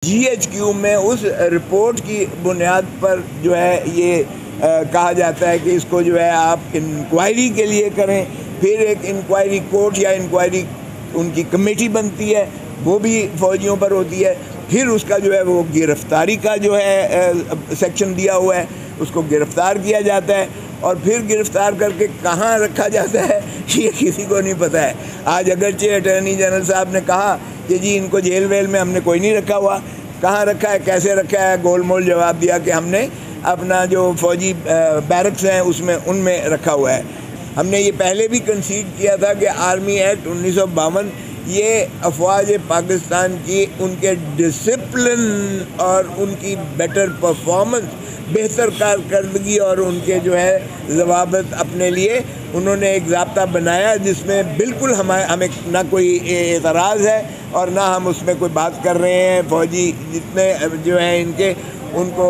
GHQ میں اس report کی بنیاد پر جو ہے یہ کہا جاتا ہے کہ اس کو جو ہے آپ انکوائری کے لیے کریں، پھر ایک انکوائری کورٹ یا انکوائری ان کی کمیٹی بنتی ہے، وہ بھی فوجیوں پر ہوتی ہے، پھر اس کا جو ہے وہ گرفتاری کا جو ہے سیکشن دیا ہوا ہے، اس کو گرفتار کیا جاتا ہے اور پھر گرفتار کر کے کہاں رکھا جاتا ہے یہ کسی کو نہیں پتہ ہے۔ آج اگرچہ اٹارنی جنرل صاحب نے کہا کہ جی ان کو جیل ویل میں ہم نے کوئی نہیں رکھا ہوا، کہاں رکھا ہے، کیسے رکھا ہے، گول مول جواب دیا کہ ہم نے اپنا جو فوجی بیرکس ہیں ان میں رکھا ہوا ہے۔ ہم نے یہ پہلے بھی کنسیڈ کیا تھا کہ آرمی ایکٹ 1952 یہ افواج پاکستان کی ان کے ڈسپلن اور ان کی بیٹر پرفارمنس، بہتر کارکردگی اور ان کے جو ہے ضوابط اپنے لیے انہوں نے ایک ضابطہ بنایا جس میں بالکل ہمیں نہ کوئی اعتراض ہے اور نہ ہم اس میں کوئی بات کر رہے ہیں۔ فوجی جتنے جو ہیں ان کو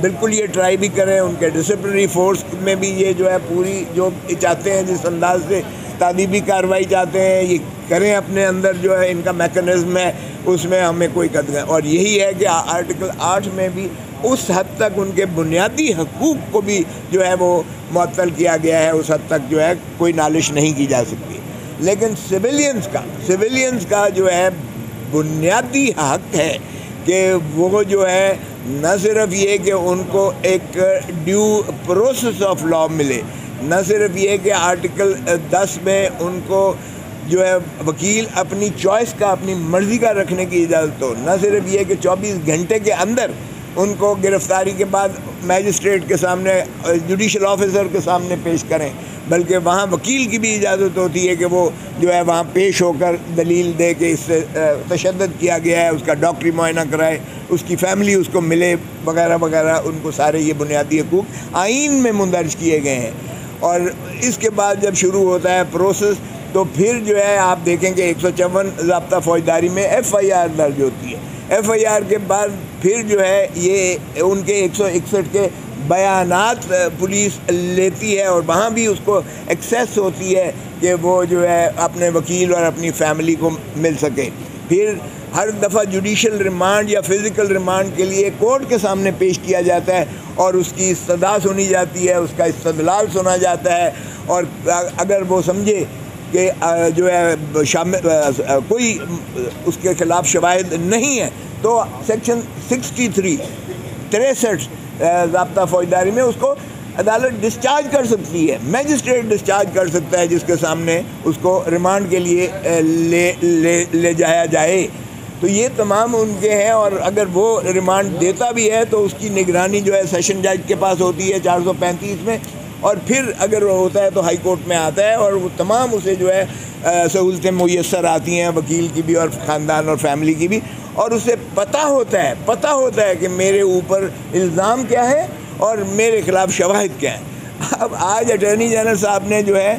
بالکل یہ ٹرائی بھی کریں، ان کے ڈسپلنری فورس میں بھی یہ جو ہے پوری جو چاہتے ہیں جس انداز سے تعدیبی کارروائی چاہتے ہیں یہ کریں، اپنے اندر جو ہے ان کا میکنزم ہے اس میں ہمیں کوئی قدر ہے۔ اور یہی ہے کہ آرٹیکل 8 میں بھی اس حد تک ان کے بنیادی حقوق کو بھی جو ہے وہ معطل کیا گیا ہے، اس حد تک جو ہے کوئی نالش نہیں کی جا سکتی۔ لیکن سویلینز کا جو ہے بنیادی حق ہے کہ وہ جو ہے نہ صرف یہ کہ ان کو ایک ڈیو پروسیس آف لا ملے، نہ صرف یہ کہ آرٹیکل 10 میں ان کو جو ہے وکیل اپنی چوائس کا، اپنی مرضی کا رکھنے کی اجازت ہو، نہ صرف یہ کہ 24 گھنٹے کے اندر ان کو گرفتاری کے بعد میجسٹریٹ کے سامنے، جوڈیشل آفیسر کے سامنے پیش کریں، بلکہ وہاں وکیل کی بھی اجازت ہوتی ہے کہ وہ جو ہے وہاں پیش ہو کر دلیل دے کہ اس سے تشدد کیا گیا ہے، اس کا ڈاکٹری معائنہ کرائے، اس کی فیملی اس کو ملے وغیرہ وغیرہ۔ ان کو سارے یہ بنیادی حقوق آئین میں مندرج کیے گئے ہیں۔ اور اس کے بعد جب شروع ہوتا ہے پروسیس تو پھر جو ہے آپ دیکھیں کہ 154 ضابطہ فوجداری میں FIR درج ہوتی ہے۔ FIR کے بعد پھر جو ہے یہ ان کے 161 کے بیانات پولیس لیتی ہے اور وہاں بھی اس کو ایکسیس ہوتی ہے کہ وہ جو ہے اپنے وکیل اور اپنی فیملی کو مل سکے۔ پھر ہر دفعہ جوڈیشل ریمانڈ یا فزیکل ریمانڈ کے لیے کورٹ کے سامنے پیش کیا جاتا ہے اور اس کی استدعا سنی جاتی ہے، اس کا استدلال سنا جاتا ہے، اور اگر وہ سمجھے کہ جو ہے کوئی اس کے خلاف شواہد نہیں ہے تو سیکشن 63 ضابطہ فوجداری میں اس کو عدالت ڈسچارج کر سکتی ہے، میجسٹریٹ ڈسچارج کر سکتا ہے جس کے سامنے اس کو ریمانڈ کے لیے لے جایا جائے۔ تو یہ تمام ان کے ہیں، اور اگر وہ ریمانڈ دیتا بھی ہے تو اس کی نگرانی جو ہے سیشن جج کے پاس ہوتی ہے 435 میں، اور پھر اگر وہ ہوتا ہے تو ہائی کورٹ میں آتا ہے اور وہ تمام اسے جو ہے سہولتیں میسر آتی ہیں، وکیل کی بھی اور خاندان اور فیملی کی بھی، اور اسے پتہ ہوتا ہے کہ میرے اوپر الزام کیا ہے اور میرے خلاف شواہد کیا ہیں۔ اب آج اٹارنی جنرل صاحب نے جو ہے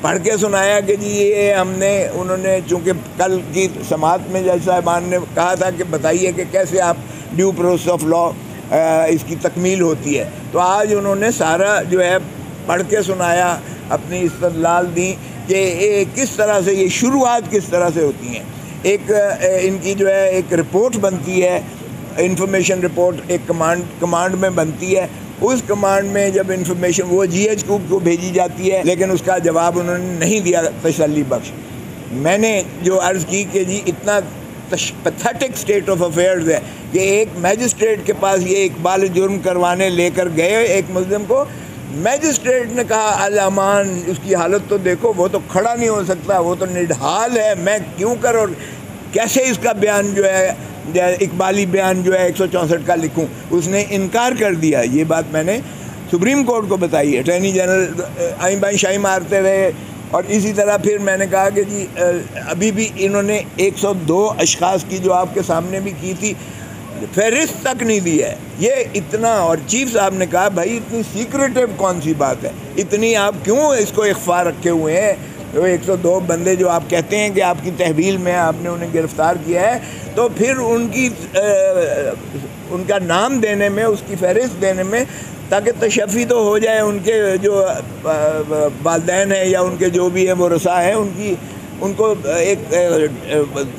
پڑھ کے سنایا کہ جی یہ انہوں نے چونکہ کل کی سماعت میں جج صاحبان نے کہا تھا کہ بتائیے کہ کیسے آپ ڈیو پروسیس آف لا اس کی تکمیل ہوتی ہے، تو آج انہوں نے سارا جو ہے پڑھ کے سنایا، اپنی استدلال دی کہ کس طرح سے یہ شروعات کس طرح سے ہوتی ہیں۔ ایک ان کی جو ہے ایک رپورٹ بنتی ہے، انفارمیشن رپورٹ ایک کمانڈ میں بنتی ہے۔ اس کمانڈ میں جب انفارمیشن وہ GHQ کو بھیجی جاتی ہے، لیکن اس کا جواب انہوں نے نہیں دیا تسلی بخش۔ میں نے جو عرض کی کہ جی اتنا پیتھیٹک اسٹیٹ آف افیئرز ہے کہ ایک میجسٹریٹ کے پاس یہ اقبال جرم کروانے لے کر گئے ایک ملزم کو، میجسٹریٹ نے کہا الامان اس کی حالت تو دیکھو، وہ تو کھڑا نہیں ہو سکتا، وہ تو نڈھال ہے، میں کیوں کر اور کیسے اس کا بیان جو ہے اقبالی بیان جو ہے 164 کا لکھوں۔ اس نے انکار کر دیا۔ یہ بات میں نے سپریم کورٹ کو بتائی، اٹارنی جنرل آئیں بائیں شائی مارتے رہے، اور اسی طرح پھر میں نے کہا کہ جی ابھی بھی انہوں نے 102 اشخاص کی جو آپ کے سامنے بھی کی تھی فہرست تک نہیں دی ہے۔ یہ اتنا، اور چیف صاحب نے کہا بھائی اتنی سیکریٹو کون سی بات ہے، اتنی آپ کیوں اس کو اخفا رکھے ہوئے ہیں؟ 102 بندے جو آپ کہتے ہیں کہ آپ کی تحویل میں آپ نے انہیں گرفتار کیا ہے، تو پھر ان کا نام دینے میں، اس کی فہرست دینے میں، تاکہ تشفی تو ہو جائے ان کے جو والدین ہیں یا ان کے جو بھی ہیں وہ رسا ہیں، ان کی ان کو ایک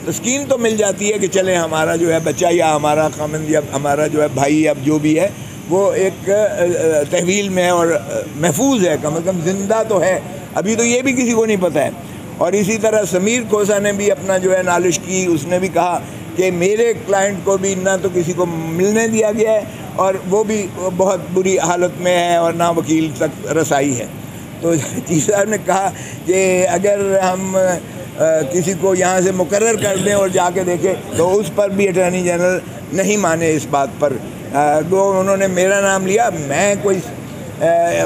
تسکین تو مل جاتی ہے کہ چلیں ہمارا جو ہے بچہ یا ہمارا خامند یا ہمارا جو ہے بھائی اب جو بھی ہے وہ ایک تحویل میں اور محفوظ ہے، کم از کم زندہ تو ہے، ابھی تو یہ بھی کسی کو نہیں پتہ ہے۔ اور اسی طرح سمیر کھوسا نے بھی اپنا جو ہے نالش کی، اس نے بھی کہا کہ میرے کلائنٹ کو بھی نہ تو کسی کو ملنے دیا گیا ہے اور وہ بھی بہت بری حالت میں ہے اور نہ وکیل تک رسائی ہے۔ تو چیف صاحب نے کہا کہ اگر ہم کسی کو یہاں سے مقرر کر دیں اور جا کے دیکھیں تو اس پر بھی اٹارنی جنرل نہیں مانے اس بات پر، تو انہوں نے میرا نام لیا۔ میں کوئی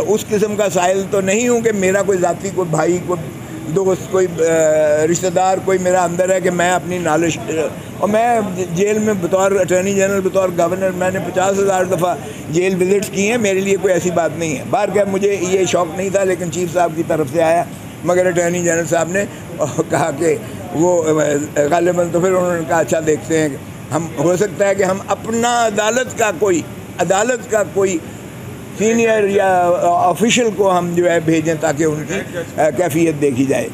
اس قسم کا سائل تو نہیں ہوں کہ میرا کوئی ذاتی کوئی بھائی کوئی دوست کوئی رشتہ دار کوئی میرا اندر ہے کہ میں اپنی نالش، اور میں جیل میں بطور اٹارنی جنرل بطور گورنر میں نے 50,000 دفعہ جیل وزٹس کی ہیں، میرے لیے کوئی ایسی بات نہیں ہے۔ باہر کہ مجھے یہ شوق نہیں تھا لیکن چیف صاحب کی طرف سے آیا، مگر اٹارنی جنرل صاحب نے کہا کہ وہ غالباً تو پھر انہوں نے کہا اچھا دیکھتے ہیں، ہم ہو سکتا ہے کہ ہم اپنا عدالت کا کوئی سینئر یا آفیشل کو ہم جو ہے بھیجیں تاکہ ان کی کیفیت دیکھی جائے۔